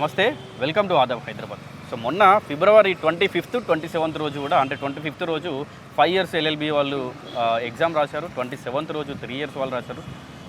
నమస్తే, welcome to Aadab Hyderabad. So మొన్న ఫిబ్రవరి 25th 27th రోజు కూడా, అంటే 25th రోజు 5 years LLB వాళ్ళు ఎగ్జామ్ రాశారు. 27th రోజు 3 years వాళ్ళు రాశారు.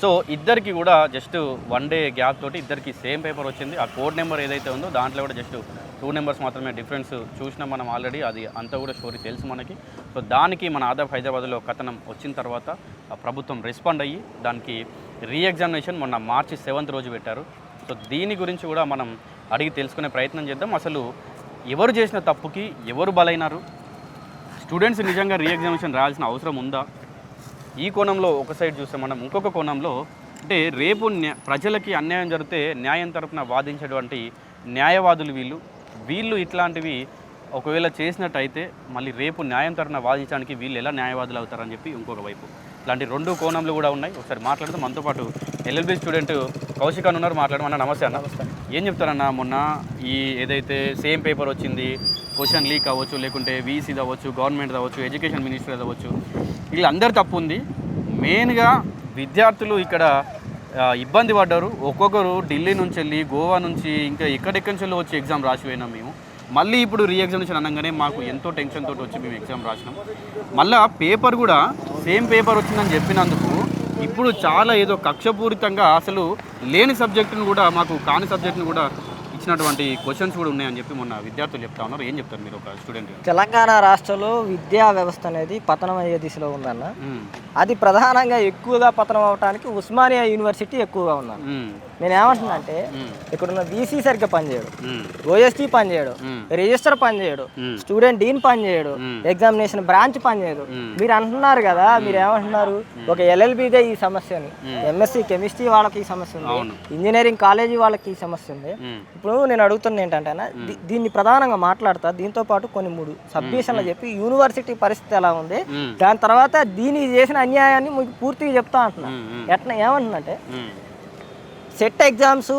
సో ఇద్దరికి కూడా జస్ట్ 1 day గ్యాప్ తోటి ఇద్దరికి సేమ్ పేపర్ వచ్చింది. ఆ కోడ్ నెంబర్ ఏదైతే ఉందో దాంట్లో కూడా జస్ట్ 2 numbers మాత్రమే డిఫరెన్స్ చూసినాం మనం ఆల్రెడీ. అది అంతా కూడా స్టోరీ తెలుసు మనకి. సో దానికి మన ఆదాబ్ హైదరాబాద్లో కథనం వచ్చిన తర్వాత ప్రభుత్వం రెస్పాండ్ అయ్యి దానికి రీఎగ్జామినేషన్ మొన్న March 7th రోజు పెట్టారు. సో దీని గురించి కూడా మనం అడిగి తెలుసుకునే ప్రయత్నం చేద్దాం. అసలు ఎవరు చేసిన తప్పుకి ఎవరు బలైనారు, స్టూడెంట్స్ నిజంగా రీఎగ్జామినేషన్ రాయాల్సిన అవసరం ఉందా? ఈ కోణంలో ఒక సైడ్ చూస్తే మనం ఇంకొక కోణంలో, అంటే రేపు ప్రజలకి అన్యాయం జరిగితే న్యాయం తరపున వాదించేటువంటి న్యాయవాదులు వీళ్ళు ఇట్లాంటివి ఒకవేళ చేసినట్టయితే మళ్ళీ రేపు న్యాయం తరపున వాదించడానికి వీళ్ళు ఎలా న్యాయవాదులు అవుతారని చెప్పి ఇంకొక వైపు, ఇలాంటి 2 కోణంలో కూడా ఉన్నాయి. ఒకసారి మాట్లాడుతూ మనతో పాటు LLB స్టూడెంట్ కౌశిక్ అని ఉన్నారు. మాట్లాడమన్నా. నమస్తే అన్న. ఏం చెప్తారన్న, మొన్న ఈ ఏదైతే సేమ్ పేపర్ వచ్చింది, క్వశ్చన్ లీక్ అవ్వచ్చు, లేకుంటే వీసీది అవ్వచ్చు, గవర్నమెంట్ అవ్వచ్చు, ఎడ్యుకేషన్ మినిస్టర్ అవ్వచ్చు, వీళ్ళందరూ తప్పు ఉంది. మెయిన్గా విద్యార్థులు ఇక్కడ ఇబ్బంది పడ్డారు. ఒక్కొక్కరు ఢిల్లీ నుంచి వెళ్ళి, గోవా నుంచి, ఇంకా ఎక్కడెక్కడి నుంచి వచ్చి ఎగ్జామ్ రాసిపోయినాం మేము. మళ్ళీ ఇప్పుడు రీఎగ్జామినేషన్ అనగానే మాకు ఎంతో టెన్షన్ తోటి వచ్చి మేము ఎగ్జామ్ రాసినాం. మళ్ళీ పేపర్ కూడా సేమ్ పేపర్ వచ్చిందని చెప్పినందుకు ఇప్పుడు చాలా ఏదో కక్షపూరితంగా అసలు లేని సబ్జెక్టును కూడా, మాకు కాని సబ్జెక్టును కూడా ఇచ్చినటువంటి క్వశ్చన్స్ కూడా ఉన్నాయని చెప్పి మొన్న విద్యార్థులు చెప్తా ఉన్నారు. ఏం చెప్తారు మీరు ఒక స్టూడెంట్? తెలంగాణ రాష్ట్రంలో విద్యా వ్యవస్థ అనేది పతనం అయ్యే దిశలో ఉందన్న. అది ప్రధానంగా ఎక్కువగా పతనం అవడానికి ఉస్మానియా యూనివర్సిటీ ఎక్కువగా ఉన్నాను. నేను ఏమంటున్నా అంటే, ఇక్కడున్న వీసీ సరిగ్గా పనిచేయడు, ఓఎస్టీ పనిచేయడు, రిజిస్టర్ పనిచేయడు, స్టూడెంట్ డీన్ పనిచేయడు, ఎగ్జామినేషన్ బ్రాంచ్ పనిచేయదు. మీరు అంటున్నారు కదా, మీరు ఏమంటున్నారు, ఒక LLBదే ఈ సమస్య ఉంది, MSc కెమిస్ట్రీ వాళ్ళకి ఈ సమస్య ఉంది, ఇంజనీరింగ్ కాలేజీ వాళ్ళకి ఈ సమస్య ఉంది. ఇప్పుడు నేను అడుగుతున్నా ఏంటంటే, దీన్ని ప్రధానంగా మాట్లాడతా, దీంతో పాటు కొన్ని 3 సబ్మిషన్లు చెప్పి యూనివర్సిటీ పరిస్థితి ఎలా ఉంది, దాని తర్వాత దీనికి చేసిన అన్యాయాన్ని మీకు పూర్తిగా చెప్తా అంటున్నా. ఎట్లా ఏమంటున్నంటే, set exams,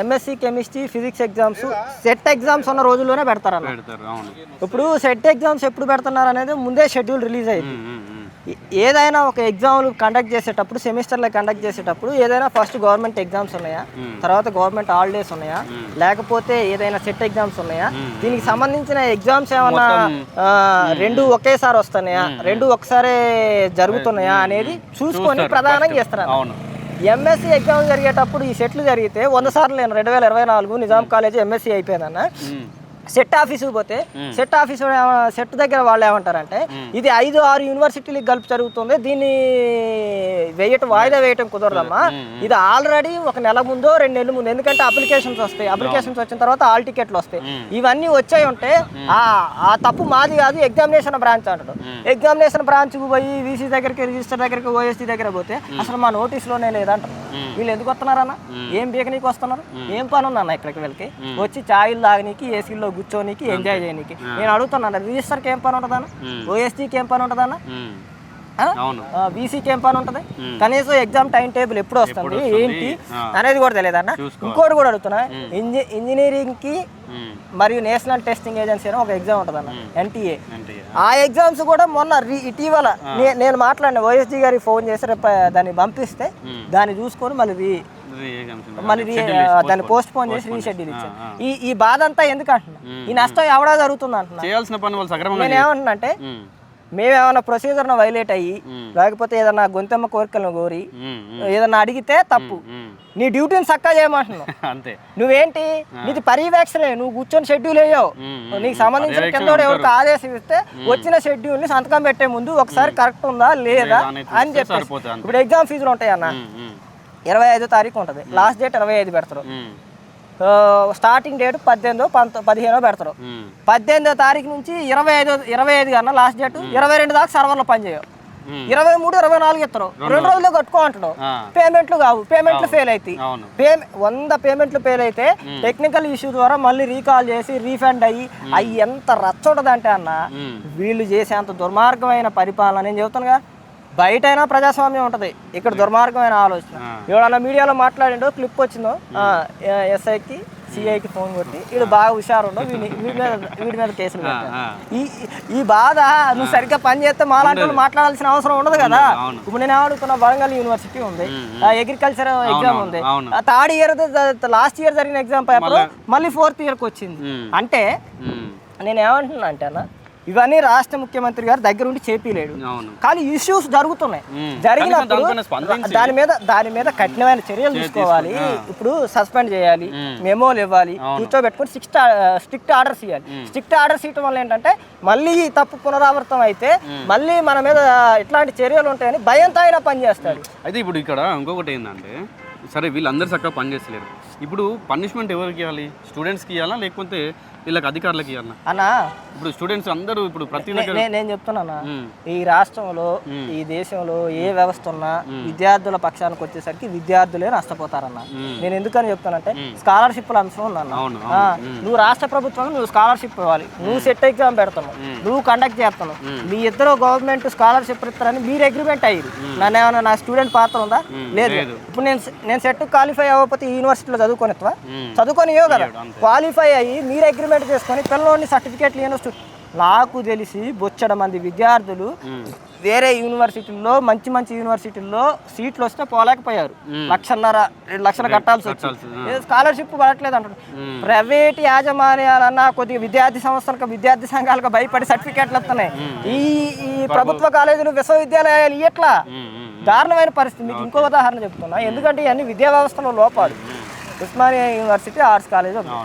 MSc chemistry, physics exams, set exams ఉన్న రోజుల్లోనే పెడతారన్న. ఇప్పుడు సెట్ ఎగ్జామ్స్ ఎప్పుడు పెడుతున్నారు అనేది ముందే షెడ్యూల్ రిలీజ్ అయ్యింది. ఏదైనా ఒక ఎగ్జామ్లు కండక్ట్ చేసేటప్పుడు, సెమిస్టర్లో కండక్ట్ చేసేటప్పుడు ఏదైనా ఫస్ట్ గవర్నమెంట్ ఎగ్జామ్స్ ఉన్నాయా, తర్వాత గవర్నమెంట్ హాలిడేస్ ఉన్నాయా, లేకపోతే ఏదైనా సెట్ ఎగ్జామ్స్ ఉన్నాయా, దీనికి సంబంధించిన ఎగ్జామ్స్ ఏమన్నా 2 ఒకేసారి వస్తున్నాయా, 2 ఒకసారి జరుగుతున్నాయా అనేది చూసుకొని ప్రధానంగా చేస్తున్నారు. MSc ఎగ్జామ్ జరిగేటప్పుడు ఈ సెట్లు జరిగితే 100 సార్లు నేను 2024 నిజాం కాలేజీ MSc అయిపోయిందన్న. సెట్ ఆఫీసుకు పోతే సెట్ దగ్గర వాళ్ళు ఏమంటారంటే, ఇది 5-6 యూనివర్సిటీలకు కలిపి జరుగుతుంది, దీన్ని వాయిదా వేయటం కుదరదమ్మా, ఇది ఆల్రెడీ 1 నెల ముందో 2 నెలల ముందు, ఎందుకంటే అప్లికేషన్స్ వస్తాయి, అప్లికేషన్స్ వచ్చిన తర్వాత హాల్ టికెట్లు వస్తాయి, ఇవన్నీ వచ్చాయి ఉంటే ఆ తప్పు మాది కాదు, ఎగ్జామినేషన్ బ్రాంచ్ అంటాడు. ఎగ్జామినేషన్ బ్రాంచ్కు పోయి వీసీ దగ్గరికి, రిజిస్టర్ దగ్గరికి, ఓఎస్టీ దగ్గర పోతే అసలు మా నోటీస్లోనే లేదంటారు. వీళ్ళు ఎందుకు వస్తున్నారన్న, ఏం బీకనీకి వస్తున్నారు, ఏం పని ఉందన్న ఇక్కడికి వెళ్ళి వచ్చి ఛాయలు తాగనీకి, ఏసీలో కూర్చోనికి, ఎంజాయ్ చేయడానికి. నేను అడుగుతున్నాను, రిజిస్టర్కి ఏం పని ఉంటుందన్న, ఓఎస్టీకి ఏం పని ఉంటుందన్న, వీసీకి ఏం పని ఉంటుంది, కనీసం ఎగ్జామ్ టైం టేబుల్ ఎప్పుడు వస్తుంది ఏంటి అనేది కూడా తెలియదన్న. ఇంకోటి కూడా అడుగుతున్నా, ఇంజనీరింగ్ కి మరియు నేషనల్ టెస్టింగ్ ఏజెన్సీ అని ఒక ఎగ్జామ్ ఉంటుంది అన్న, NTA. ఆ ఎగ్జామ్స్ కూడా మొన్న ఇటీవల నేను మాట్లాడిన OSD గారికి ఫోన్ చేసి రేపు దాన్ని పంపిస్తే దాన్ని చూసుకొని మళ్ళీ దాన్ని పోస్ట్ పోన్ చేసి రీషెడ్యూల్ ఇచ్చాను. ఈ బాధ అంతా ఎందుకు అంటున్నా, ఈ నష్టం ఎవడా జరుగుతుంది అంటున్నా. నేను ఏమంటున్నా అంటే, మేమేమన్నా ప్రొసీజర్ను వైలేట్ అయ్యి, లేకపోతే ఏదన్నా గొంతెమ్మ కోరికలను కోరి ఏదన్నా అడిగితే తప్పు, నీ డ్యూటీని చక్కగా చేయమంటున్నావు. అంతే. నువ్వేంటి, నీది పర్యవేక్షణే, నువ్వు కూర్చొని షెడ్యూల్ వేయవు, నీకు సంబంధించిన కింద ఎవరికి ఆదేశం ఇస్తే వచ్చిన షెడ్యూల్ని సంతకం పెట్టే ముందు ఒకసారి కరెక్ట్ ఉందా లేదా అని చెప్పేసి. ఇప్పుడు ఎగ్జామ్ ఫీజులు ఉంటాయి అన్న, 25వ తారీఖు ఉంటుంది, లాస్ట్ డేట్ 25 పెడతారు, స్టార్టింగ్ డేట్ 18, 15 పెడతారు. 18వ తారీఖు నుంచి 25 కన్నా లాస్ట్ డేట్ 22 దాకా సర్వర్లో పనిచేయవు. 23, 24 ఇస్తారు, 2 రోజుల్లో కట్టుకో అంటున్నావు. పేమెంట్లు కావు, పేమెంట్లు ఫెయిల్ అవుతాయి. 100 పేమెంట్లు ఫెయిల్ అయితే టెక్నికల్ ఇష్యూ ద్వారా మళ్ళీ రీకాల్ చేసి రీఫండ్ అయ్యి అవి ఎంత రచ్చ ఉంటుందంటే అన్న, వీళ్ళు చేసే అంత దుర్మార్గమైన పరిపాలన. నేను చెబుతానుగా, బయట అయినా ప్రజాస్వామ్యం ఉంటుంది, ఇక్కడ దుర్మార్గమైన ఆలోచన. ఎవడన్నా మీడియాలో మాట్లాడిండో క్లిప్ వచ్చిందో, SIకి సిఐకి ఫోన్ కొట్టి వీడు బాగా హుషారు ఉండవు వీడి మీద కేసులు పెట్టారు. ఈ బాధ నువ్వు సరిగ్గా పని చేస్తే మాలాంటి మాట్లాడాల్సిన అవసరం ఉండదు కదా. ఇప్పుడు నేను ఏమడుగుతున్నా, వరంగల్ యూనివర్సిటీ ఉంది, అగ్రికల్చర్ ఎగ్జామ్ ఉంది, థర్డ్ ఇయర్ లాస్ట్ ఇయర్ జరిగిన ఎగ్జామ్ పేపర్ మళ్ళీ 4th ఇయర్కి వచ్చింది. అంటే నేను ఏమంటున్నా అంటే అన్న, ఇవన్నీ రాష్ట్ర ముఖ్యమంత్రి గారు దగ్గర ఉండి చేపిలేడు, కానీ ఇష్యూస్ జరుగుతున్నాయి. జరిగినప్పుడు దాని మీద కఠినమైన చర్యలు తీసుకోవాలి. ఇప్పుడు సస్పెండ్ చేయాలి, మెమోలు ఇవ్వాలి, కూర్చోబెట్టుకుని స్ట్రిక్ట్ ఆర్డర్స్ ఇవ్వాలి. స్ట్రిక్ట్ ఆర్డర్స్ ఇవ్వడం వల్ల ఏంటంటే మళ్ళీ ఈ తప్పు పునరావృతం అయితే మళ్ళీ మన మీద ఇట్లాంటి చర్యలు ఉంటాయని భయంతో అయినా పనిచేస్తాడు. అయితే ఇప్పుడు ఇక్కడ ఇంకొకటి ఏంటంటే, సరే వీళ్ళందరూ చక్కగా పనిచేస్తలేరు, ఇప్పుడు పనిష్మెంట్ ఎవరికి ఇవ్వాలి? స్టూడెంట్స్కి ఇవ్వాలా లేకపోతే వీళ్ళకి అధికారులకు ఇవ్వాలా అన్నా? ఇప్పుడు స్టూడెంట్స్ అందరూ ఇప్పుడు ప్రతి నేను చెప్తున్నా, ఈ రాష్ట్రంలో ఈ దేశంలో ఏ వ్యవస్థ ఉన్నా విద్యార్థుల పక్షానికి వచ్చేసరికి విద్యార్థులే నష్టపోతారన్న. నేను ఎందుకని చెప్తానంటే స్కాలర్షిప్ల అంశం ఉందన్న. నువ్వు రాష్ట్ర ప్రభుత్వం నువ్వు స్కాలర్షిప్ ఇవ్వాలి, నువ్వు సెట్ ఎగ్జామ్ పెడతావు, నువ్వు కండక్ట్ చేస్తావు, మీ ఇద్దరు గవర్నమెంట్ స్కాలర్షిప్ ఇస్తారని మీరు అగ్రిమెంట్ అయ్యారు. నన్ను ఏమన్నా నా స్టూడెంట్ పాత్ర ఉందా? లేదు. ఇప్పుడు నేను సెట్ క్వాలిఫై అవ్వకపోతే ఈ యూనివర్సిటీలో చదువుకొనివా? చదువుకొనియో కదా. క్వాలిఫై అయ్యి మీరు అగ్రిమెంట్ చేసుకొని పిల్లల్ని సర్టిఫికేట్లు ఇవ్వను. నాకు తెలిసి బొచ్చడ మంది విద్యార్థులు వేరే యూనివర్సిటీల్లో మంచి యూనివర్సిటీల్లో సీట్లు వస్తే పోలేకపోయారు. 1,50,000 2 లక్షలు కట్టాల్సి వచ్చింది. స్కాలర్షిప్ పడట్లేదు అంటారు. ప్రైవేట్ యాజమాన్యాలన్నా కొద్దిగా విద్యార్థి సంస్థలకు విద్యార్థి సంఘాలకు భయపడి సర్టిఫికేట్లు వస్తున్నాయి. ఈ ప్రభుత్వ కాలేజీలు విశ్వవిద్యాలయాలు ఎట్లా దారుణమైన పరిస్థితి. మీకు ఇంకో ఉదాహరణ చెప్తున్నా, ఎందుకంటే ఇవన్నీ విద్యా వ్యవస్థలో లోపాలు. ఉస్మానియా యూనివర్సిటీ ఆర్ట్స్ కాలేజ్ ఉంది.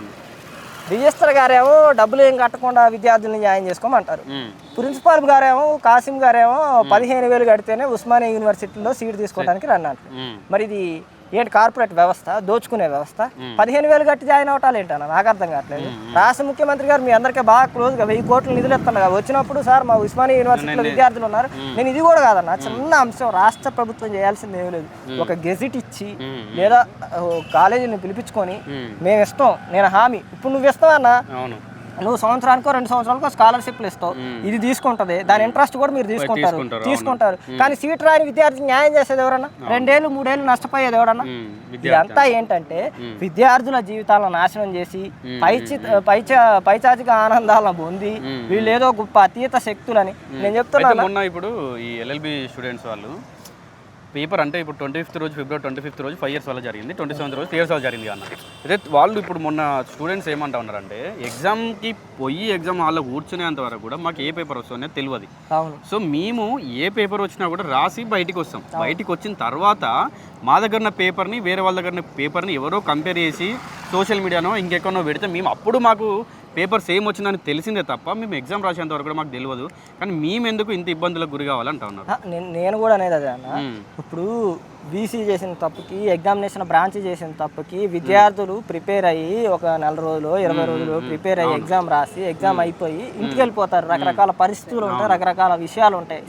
రిజిస్టర్ గారేమో డబ్బులు ఏం కట్టకుండా విద్యార్థుల్ని న్యాయం చేసుకోమంటారు. ప్రిన్సిపాల్ గారేమో కాసిం గారేమో 15,000 కడితేనే ఉస్మానియా యూనివర్సిటీలో సీట్ తీసుకోవడానికి రన్నారు. మరి ఇది ఏంటి కార్పొరేట్ వ్యవస్థ, దోచుకునే వ్యవస్థ? 15,000 కట్టి జాయిన్ అవటాలు ఏంటన్నా నాకు అర్థం కావట్లేదు. రాష్ట్ర ముఖ్యమంత్రి గారు మీ అందరికీ బాగా క్లోజ్గా 1000 కోట్ల నిధులు ఇస్తున్నారు. వచ్చినప్పుడు సార్ మా ఉస్మానియా యూనివర్సిటీలో విద్యార్థులు ఉన్నారు. నేను ఇది కూడా కాదన్నా, చిన్న అంశం రాష్ట్ర ప్రభుత్వం చేయాల్సింది ఏమీ లేదు. ఒక గెజిట్ ఇచ్చి లేదా కాలేజీని పిలిపించుకొని మేము ఇస్తాం, నేను హామీ. ఇప్పుడు నువ్వు ఇస్తావన్నా, నువ్వు సంవత్సరానికో 2 సంవత్సరాలకో స్కాలర్షిప్లు ఇస్తావు, ఇది తీసుకుంటది, దాని ఇంట్రెస్ట్ కూడా మీరు తీసుకుంటారు. కానీ సీట్ రాని విద్యార్థికి న్యాయం చేసేది ఎవరన్నా? 2 ఏళ్ళు 3 ఏళ్ళు నష్టపోయేది ఎవరన్నా? ఇదంతా ఏంటంటే విద్యార్థుల జీవితాలను నాశనం చేసి పైచాచిక ఆనందాలను పొంది వీళ్ళు ఏదో గొప్ప అతీత శక్తులని నేను చెప్తున్నా. ఇప్పుడు ఈ ఎల్ఎల్బి స్టూడెంట్స్ వాళ్ళు పేపర్ అంటే ఇప్పుడు 25th రోజు ఫిబ్రవరి 25th రోజు 5 years వల్ల జరిగింది, 27th రోజు 3 years వల్ల జరిగింది అన్న. అయితే వాళ్ళు ఇప్పుడు మొన్న స్టూడెంట్స్ ఏమంటా ఉన్నారంటే ఎగ్జామ్కి పోయి ఎగ్జామ్ హాల్లో కూర్చునేంత వరకు కూడా మాకు ఏ పేపర్ వస్తుందో తెలియదు. సో మేము ఏ పేపర్ వచ్చినా కూడా రాసి బయటికి వస్తాం. బయటికి వచ్చిన తర్వాత మా దగ్గర ఉన్న పేపర్ని వేరే వాళ్ళ దగ్గర పేపర్ని ఎవరో కంపేర్ చేసి సోషల్ మీడియానో ఇంకెక్కడో పెడితే మేము అప్పుడు మాకు పేపర్ సేమ్ వచ్చిందని తెలిసిందే తప్ప మేము ఎగ్జామ్ రాసేంత వరకు కూడా మాకు తెలియదు. కానీ మేము ఎందుకు ఇంత ఇబ్బందులకు గురి కావాలంటా ఉన్నారు. నేను కూడా అనేది అదే అన్న. ఇప్పుడు బీసీ చేసిన తప్పుకి, ఎగ్జామినేషన్ బ్రాంచ్ చేసిన తప్పుకి విద్యార్థులు ప్రిపేర్ అయ్యి ఒక 4 రోజులు 20 రోజులు ప్రిపేర్ అయ్యి ఎగ్జామ్ రాసి ఎగ్జామ్ అయిపోయి ఇంటికి వెళ్ళిపోతారు. రకరకాల పరిస్థితులు ఉంటాయి, రకరకాల విషయాలు ఉంటాయి.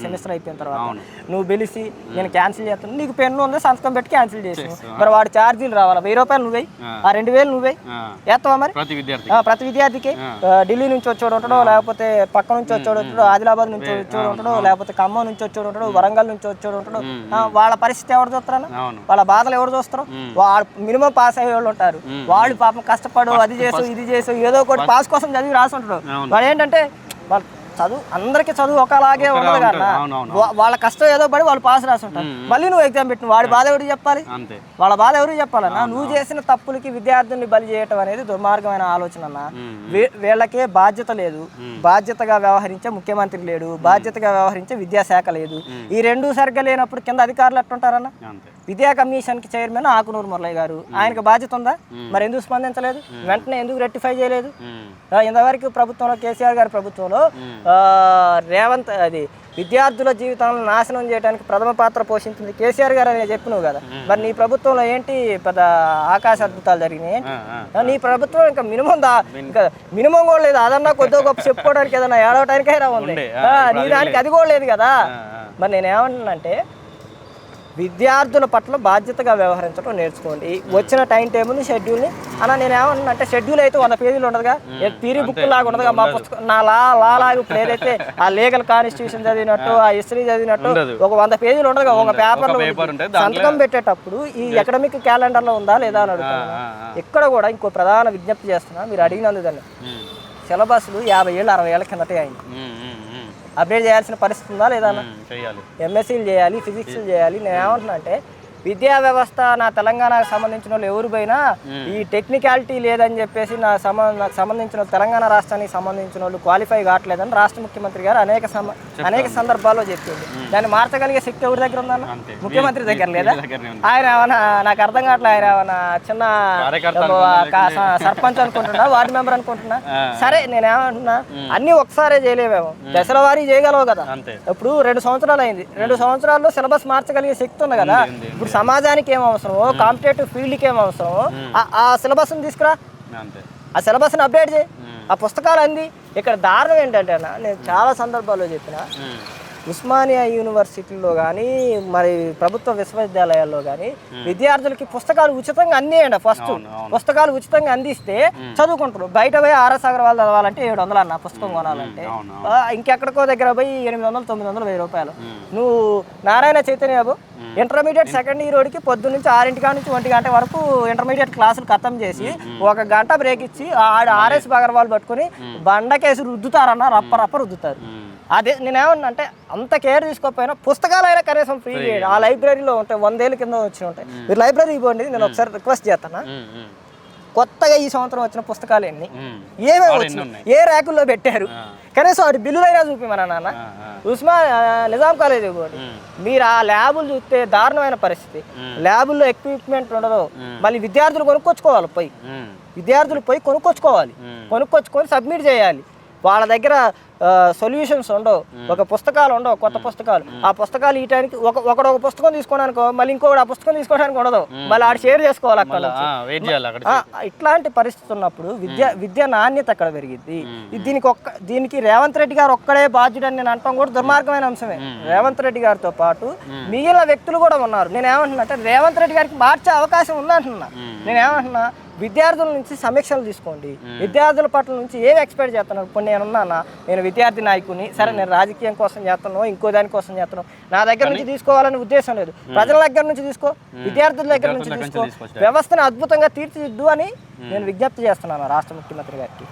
సెమిస్టర్ అయిపోయిన తర్వాత నువ్వు పిలిచి నేను క్యాన్సిల్ చేస్తాను, నీకు పెన్ను ఉంది సంతకం పెట్టి క్యాన్సిల్ చేసాను. మరి వాడు ఛార్జీలు రావాలి, 1000 రూపాయలు నువ్వే, ఆ 2000 నువ్వే వేస్తావా? మరి ప్రతి విద్యార్థికి ఢిల్లీ నుంచి వచ్చాడు ఉంటాడు, లేకపోతే పక్క నుంచి వచ్చాడు ఉంటాడు, ఆదిలాబాద్ నుంచి వచ్చాడు ఉంటాడు, లేకపోతే ఖమ్మం నుంచి వచ్చాడు ఉంటాడు, వరంగల్ నుంచి వచ్చాడు ఉంటాడు. వాళ్ళ పరిస్థితి ఎవరు చూస్తారన్నా? వాళ్ళ బాధలు ఎవరు చూస్తారు? వాళ్ళు మినిమం పాస్ అయ్యే వాళ్ళు ఉంటారు. వాళ్ళు పాపం కష్టపడు అది చేసు ఇది చేసు ఏదో ఒకటి పాస్ కోసం చదివి రాసి ఉంటారు. వాళ్ళు ఏంటంటే చదువు అందరికీ చదువు ఒకలాగే ఉండదు కదా, వాళ్ళ కష్టం ఏదో పడి వాళ్ళు పాస్ రాసి ఉంటారు. మళ్ళీ నువ్వు ఎగ్జామ్ పెట్టిన వాడి బాధ ఎవరికి చెప్పాలి? వాళ్ళ బాధ ఎవరికి చెప్పాలన్నా? నువ్వు చేసిన తప్పులకి విద్యార్థుల్ని బలి చేయటం అనేది దుర్మార్గమైన ఆలోచన అన్న. వీళ్ళకే బాధ్యత లేదు, బాధ్యతగా వ్యవహరించే ముఖ్యమంత్రి లేడు, బాధ్యతగా వ్యవహరించే విద్యాశాఖ లేదు. ఈ రెండు సరిగ్గా లేనప్పుడు కింద అధికారులు ఎట్టుంటారన్న? విద్యా కమిషన్కి చైర్మన్ ఆకునూరు మురళయ్య గారు, ఆయనకు బాధ్యత ఉందా? మరి ఎందుకు స్పందించలేదు? వెంటనే ఎందుకు రెక్టిఫై చేయలేదు? ఇంతవరకు ప్రభుత్వంలో కేసీఆర్ గారి ప్రభుత్వంలో రేవంత్ అది విద్యార్థుల జీవితాలను నాశనం చేయడానికి ప్రథమ పాత్ర పోషించింది కేసీఆర్ గారు అని చెప్పినావు కదా. మరి నీ ప్రభుత్వంలో ఏంటి పెద్ద ఆకాశ అద్భుతాలు జరిగినాయి? నీ ప్రభుత్వం ఇంకా మినిమం కూడా లేదు. అదన్నా కొద్దిగా గొప్ప చెప్పుకోవడానికి ఏదన్నా ఏడవటానికైనా ఉంది, నీ దానికి అది కూడా లేదు కదా. మరి నేనేమంటున్నానంటే విద్యార్థుల పట్ల బాధ్యతగా వ్యవహరించడం నేర్చుకోండి. వచ్చిన టైం టేబుల్ని షెడ్యూల్ని అలా నేను ఏమన్నా అంటే షెడ్యూల్ అయితే 100 పేజీలు ఉండదుగా, థియరీ బుక్ లాగా ఉండదుగా. మా పుస్తకం నా లాగా ఇప్పుడు ఏదైతే ఆ లీగల్ కాన్స్టిట్యూషన్ చదివినట్టు ఆ హిస్టరీ చదివినట్టు ఒక 100 పేజీలు ఉండదుగా. ఒక పేపర్లో సంతకం పెట్టేటప్పుడు ఈ అకాడమిక్ క్యాలెండర్లో ఉందా లేదా అని అడుగుతాను. ఇక్కడ కూడా ఇంకో ప్రధాన విజ్ఞప్తి చేస్తున్నా, మీరు అడిగినందుకని సిలబస్లు 50 ఏళ్ళు 60 ఏళ్ళ కిందటే అయింది. అప్డేట్ చేయాల్సిన పరిస్థితి ఉందా లేదా? ఎంఎస్సీలు చేయాలి, ఫిజిక్స్లు చేయాలి. నేను ఏమంటున్నా అంటే విద్యా వ్యవస్థ నా తెలంగాణకు సంబంధించిన వాళ్ళు ఎవరు పోయినా ఈ టెక్నికాలిటీ లేదని చెప్పేసి నాకు సంబంధించిన తెలంగాణ రాష్ట్రానికి సంబంధించిన వాళ్ళు క్వాలిఫై కావట్లేదని రాష్ట్ర ముఖ్యమంత్రి గారు అనేక సందర్భాల్లో చెప్పింది. దాన్ని మార్చగలిగే శక్తి ఎవరి దగ్గర ఉందన్న? ముఖ్యమంత్రి దగ్గర లేదా? ఆయన ఏమన్నా నాకు అర్థం కావట్లేదు, ఆయన ఏమన్నా చిన్న సర్పంచ్ అనుకుంటున్నా, వార్డు మెంబర్ అనుకుంటున్నా? సరే నేనేమంటున్నా, అన్ని ఒకసారే చేయలేమేమో, దశల వారీ చేయగలవు కదా. ఇప్పుడు 2 సంవత్సరాలు అయింది, 2 సంవత్సరాల్లో సిలబస్ మార్చగలిగే శక్తి ఉంది కదా. ఇప్పుడు సమాజానికి ఏం అవసరమో, కాంపిటేటివ్ ఫీల్డ్కి ఏం అవసరమో ఆ సిలబస్ని తీసుకురా, ఆ సిలబస్ని అప్డేట్ చేయి, ఆ పుస్తకాలు అంది. ఇక్కడ దారుణం ఏంటంటే అన్న, నేను చాలా సందర్భాల్లో చెప్పిన, ఉస్మానియా యూనివర్సిటీలో కానీ మరి ప్రభుత్వ విశ్వవిద్యాలయాల్లో కానీ విద్యార్థులకి పుస్తకాలు ఉచితంగా అందియండి. ఫస్ట్ పుస్తకాలు ఉచితంగా అందిస్తే చదువుకుంటారు. బయట పోయి ఆర్ఎస్ అగర్వాల్ చదవాలంటే 700 అన్న పుస్తకం కొనాలంటే, ఇంకెక్కడికో దగ్గర పోయి 800, 900, 1000 రూపాయలు. నువ్వు నారాయణ చైతన్య బాబు ఇంటర్మీడియట్ సెకండ్ ఇయర్ వాడికి పొద్దున్న నుంచి 6 నుంచి 1 గంట వరకు ఇంటర్మీడియట్ క్లాసులు ఖతం చేసి 1 గంట బ్రేక్ ఇచ్చి ఆర్ఎస్ అగర్వాల్ పట్టుకుని బండకేసి రుద్దుతారన్న, రప్ప రుద్దుతారు. అదే నేనేమన్నా అంటే అంత కేర్ తీసుకోకపోయినా పుస్తకాలైనా కనీసం ఫ్రీ చేయండి. ఆ లైబ్రరీలో ఉంటాయి, 100 ఏళ్ళ కింద వచ్చి ఉంటాయి. మీరు లైబ్రరీ ఇవ్వండి, నేను ఒకసారి రిక్వెస్ట్ చేస్తాను. కొత్తగా ఈ సంవత్సరం వచ్చిన పుస్తకాలు ఎన్ని, ఏమేమి వచ్చినాయి, ఏ ర్యాకుల్లో పెట్టారు, కనీసం వాటి బిల్లులైనా చూపిమన్నా నాన్న. నిజాం కాలేజ్ ఇవ్వండి, మీరు ఆ ల్యాబులు చూస్తే దారుణమైన పరిస్థితి. ల్యాబుల్లో ఎక్విప్మెంట్ ఉండదు, మళ్ళీ విద్యార్థులు కొనుక్కొచ్చుకోవాలి, విద్యార్థులు పోయి కొనుక్కొచ్చుకొని సబ్మిట్ చేయాలి. వాళ్ళ దగ్గర సొల్యూషన్స్ ఉండవు, ఒక పుస్తకాలు ఉండవు, కొత్త పుస్తకాలు. ఆ పుస్తకాలు ఇయటానికి ఒకడు ఒక పుస్తకం తీసుకోవడానికి, మళ్ళీ ఇంకొకటి ఆ పుస్తకం తీసుకోవడానికి ఉండదు, మళ్ళీ ఆడు షేర్ చేసుకోవాలి అక్కడ. ఇట్లాంటి పరిస్థితి ఉన్నప్పుడు విద్య నాణ్యత అక్కడ పెరిగిద్ది. దీనికి రేవంత్ రెడ్డి గారు ఒక్కడే బాధ్యుడని నేను అంటాం కూడా దుర్మార్గమైన అంశమే. రేవంత్ రెడ్డి గారితో పాటు మిగిలిన వ్యక్తులు కూడా ఉన్నారు. నేనేమంటున్నా అంటే రేవంత్ రెడ్డి గారికి మార్చే అవకాశం ఉందంటున్నా. నేనేమంటున్నా, విద్యార్థుల నుంచి సమీక్షలు తీసుకోండి, విద్యార్థుల పట్ల నుంచి ఏమి ఎక్స్పెక్ట్ చేస్తున్నారు. ఇప్పుడు నేనున్నానా, నేను విద్యార్థి నాయకుని, సరే నేను రాజకీయం కోసం చేస్తున్నాను, ఇంకో దానికోసం చేస్తున్నాను, నా దగ్గర నుంచి తీసుకోవాలనే ఉద్దేశం లేదు. ప్రజల దగ్గర నుంచి తీసుకో, విద్యార్థుల దగ్గర నుంచి తీసుకో, వ్యవస్థను అద్భుతంగా తీర్చిదిద్దు అని నేను విజ్ఞప్తి చేస్తున్నాను రాష్ట్ర ముఖ్యమంత్రి గారికి.